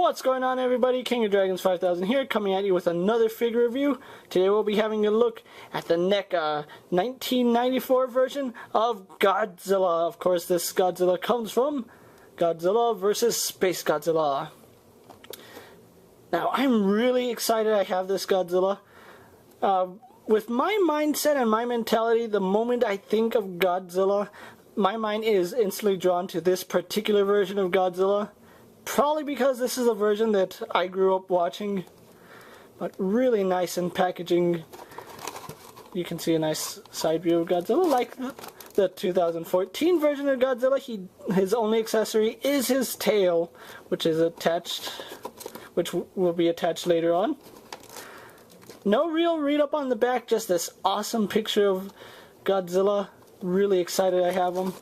What's going on, everybody? King of Dragons 5000 here, coming at you with another figure review. Today we'll be having a look at the NECA 1994 version of Godzilla. Of course, this Godzilla comes from Godzilla vs. Space Godzilla. Now, I'm really excited I have this Godzilla. With my mindset and my mentality, the moment I think of Godzilla, my mind is instantly drawn to this particular version of Godzilla. Probably because this is a version that I grew up watching, but really nice in packaging. You can see a nice side view of Godzilla. Like the 2014 version of Godzilla, his only accessory is his tail, which is attached, which will be attached later on. No real read-up on the back, just this awesome picture of Godzilla. Really excited I have him.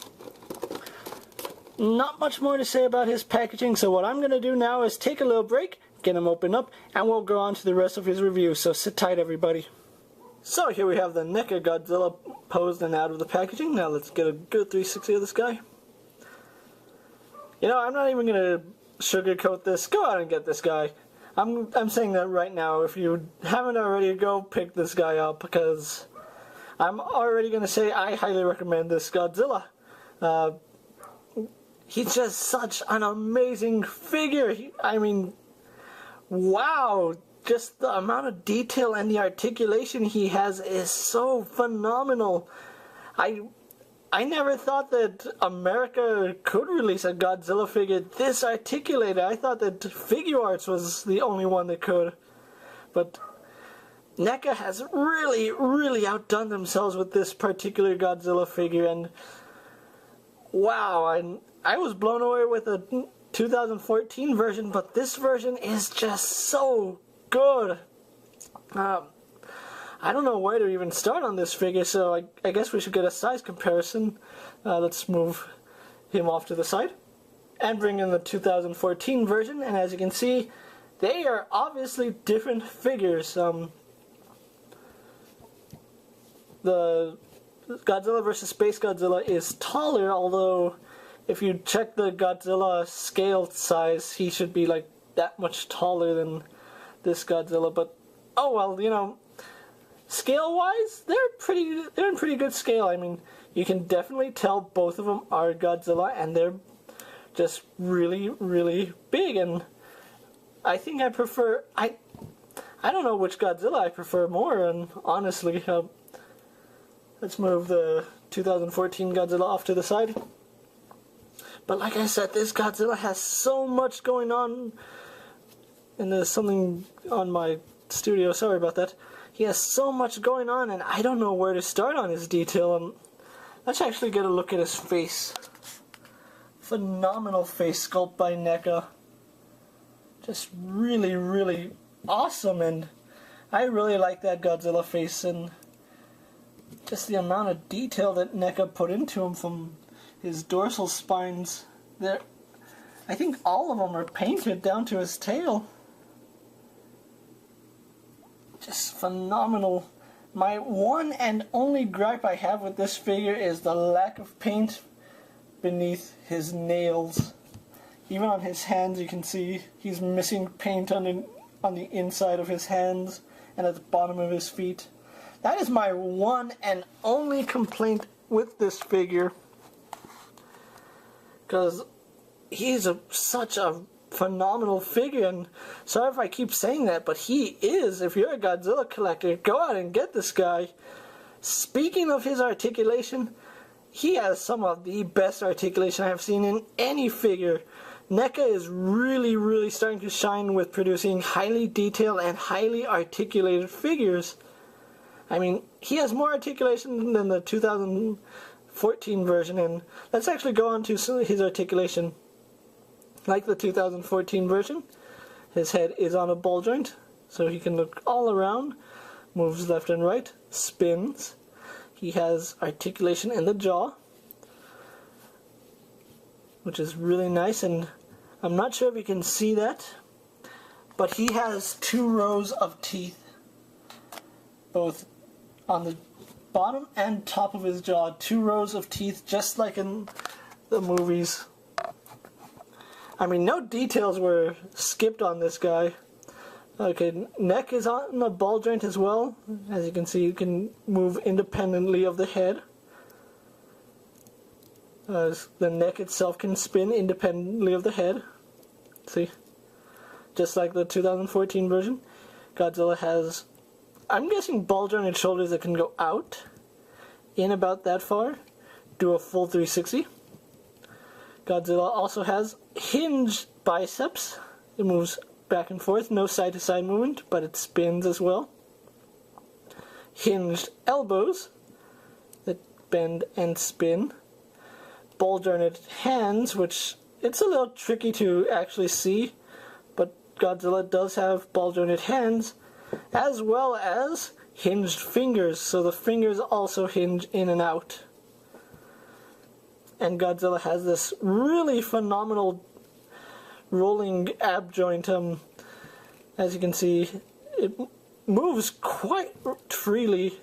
Not much more to say about his packaging, so what I'm going to do now is take a little break, get him opened up, and we'll go on to the rest of his review, so sit tight, everybody. So here we have the NECA Godzilla posed and out of the packaging. Now let's get a good 360 of this guy. You know, I'm not even going to sugarcoat this. Go out and get this guy. I'm saying that right now. If you haven't already, go pick this guy up, because I'm already going to say I highly recommend this Godzilla. He's just such an amazing figure. I mean, wow, just the amount of detail and the articulation he has is so phenomenal. I never thought that America could release a Godzilla figure this articulated. I thought that Figure Arts was the only one that could. But NECA has really outdone themselves with this particular Godzilla figure, and wow, I was blown away with the 2014 version, but this version is just so good. I don't know where to even start on this figure, so I guess we should get a size comparison. Let's move him off to the side and bring in the 2014 version, and as you can see, they are obviously different figures. The Godzilla vs. Space Godzilla is taller, although if you check the Godzilla scale size, he should be like that much taller than this Godzilla. But oh well, you know, scale-wise, they're in pretty good scale. I mean, you can definitely tell both of them are Godzilla, and they're just really big. And I think I prefer I don't know which Godzilla I prefer more. And honestly, let's move the 2014 Godzilla off to the side. But like I said, this Godzilla has so much going on. And there's something on my studio, sorry about that. He has so much going on, and I don't know where to start on his detail. Let's actually get a look at his face. Phenomenal face sculpt by NECA. Just really awesome, and I really like that Godzilla face, and just the amount of detail that NECA put into him, from his dorsal spines. There, I think all of them are painted down to his tail. Just phenomenal. My one and only gripe I have with this figure is the lack of paint beneath his nails. Even on his hands, you can see he's missing paint on the inside of his hands and at the bottom of his feet. That is my one and only complaint with this figure, because he's such a phenomenal figure, and sorry if I keep saying that, but he is. If you're a Godzilla collector, go out and get this guy. Speaking of his articulation, he has some of the best articulation I have seen in any figure. NECA is really starting to shine with producing highly detailed and highly articulated figures. I mean, he has more articulation than the 2014 version, and let's actually go on to his articulation. Like the 2014 version, his head is on a ball joint, so he can look all around, moves left and right, spins. He has articulation in the jaw, which is really nice, and I'm not sure if you can see that, but he has 2 rows of teeth, both on the bottom and top of his jaw. 2 rows of teeth, just like in the movies. I mean, no details were skipped on this guy. Okay, neck is on a ball joint as well. As you can see, you can move independently of the head. The neck itself can spin independently of the head. See? Just like the 2014 version. Godzilla has, I'm guessing, ball jointed shoulders that can go out in about that far. Do a full 360. Godzilla also has hinged biceps. It moves back and forth, no side-to-side movement, but it spins as well. Hinged elbows that bend and spin. Ball jointed hands, which it's a little tricky to actually see, but Godzilla does have ball jointed hands, as well as hinged fingers, so the fingers also hinge in and out. And Godzilla has this really phenomenal rolling ab joint. As you can see, it moves quite freely.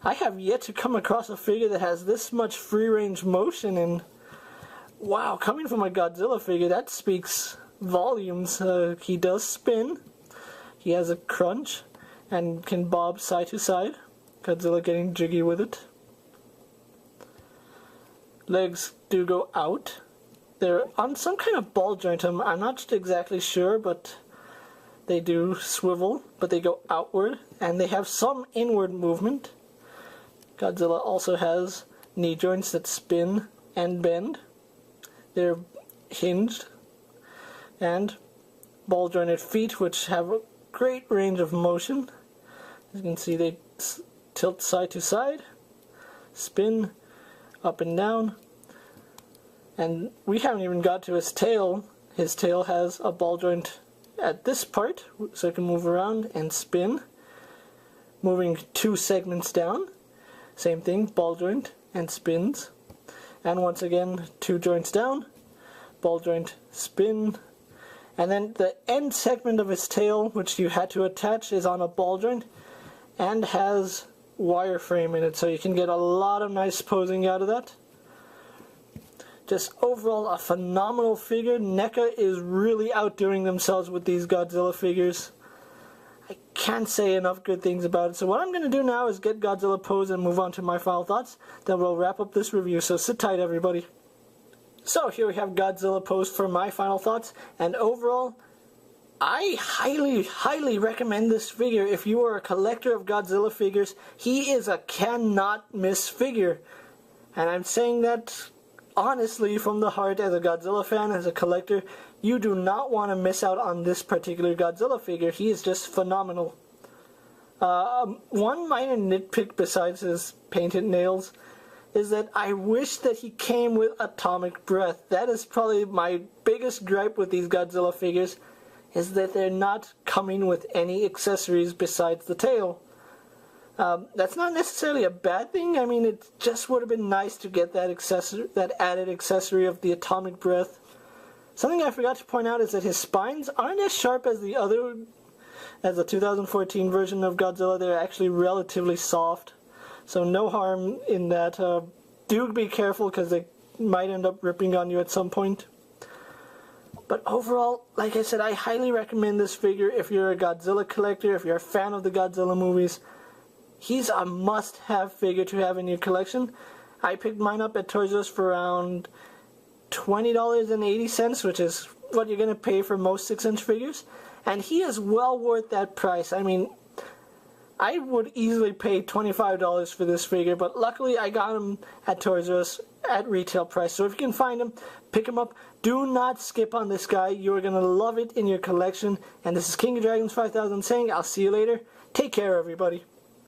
I have yet to come across a figure that has this much free range motion, and wow, coming from a Godzilla figure, that speaks volumes. He does spin, he has a crunch, and can bob side to side. Godzilla getting jiggy with it. Legs do go out. They're on some kind of ball joint. I'm not exactly sure, but they do swivel, but they go outward, and they have some inward movement. Godzilla also has knee joints that spin and bend. They're hinged. And ball jointed feet, which have a great range of motion. As you can see, they tilt side to side, spin up and down. And we haven't even got to his tail. His tail has a ball joint at this part, so it can move around and spin. Moving 2 segments down, same thing, ball joint and spins. And once again, 2 joints down, ball joint, spin. And then the end segment of his tail, which you had to attach, is on a ball joint and has wireframe in it, so you can get a lot of nice posing out of that. Just overall a phenomenal figure. NECA is really outdoing themselves with these Godzilla figures. I can't say enough good things about it. So what I'm going to do now is get Godzilla posed and move on to my final thoughts. Then we'll wrap up this review, so sit tight everybody. So here we have Godzilla posed for my final thoughts, and overall, I highly recommend this figure. If you are a collector of Godzilla figures, he is a cannot miss figure. And I'm saying that honestly from the heart. As a Godzilla fan, as a collector, you do not want to miss out on this particular Godzilla figure. He is just phenomenal. One minor nitpick besides his painted nails is that I wish that he came with atomic breath. That is probably my biggest gripe with these Godzilla figures, is that they're not coming with any accessories besides the tail. That's not necessarily a bad thing. I mean, it just would have been nice to get that added accessory of the atomic breath. Something I forgot to point out is that his spines aren't as sharp as the 2014 version of Godzilla. They're actually relatively soft, so no harm in that. Do be careful because they might end up ripping on you at some point. But overall, like I said, I highly recommend this figure if you're a Godzilla collector, if you're a fan of the Godzilla movies. He's a must-have figure to have in your collection. I picked mine up at Toys R Us for around $20.80, which is what you're going to pay for most 6-inch figures. And he is well worth that price. I mean, I would easily pay $25 for this figure, but luckily I got him at Toys R Us at retail price. So if you can find him, pick him up. Do not skip on this guy. You're going to love it in your collection. And this is King of Dragons 5000 saying, I'll see you later. Take care, everybody.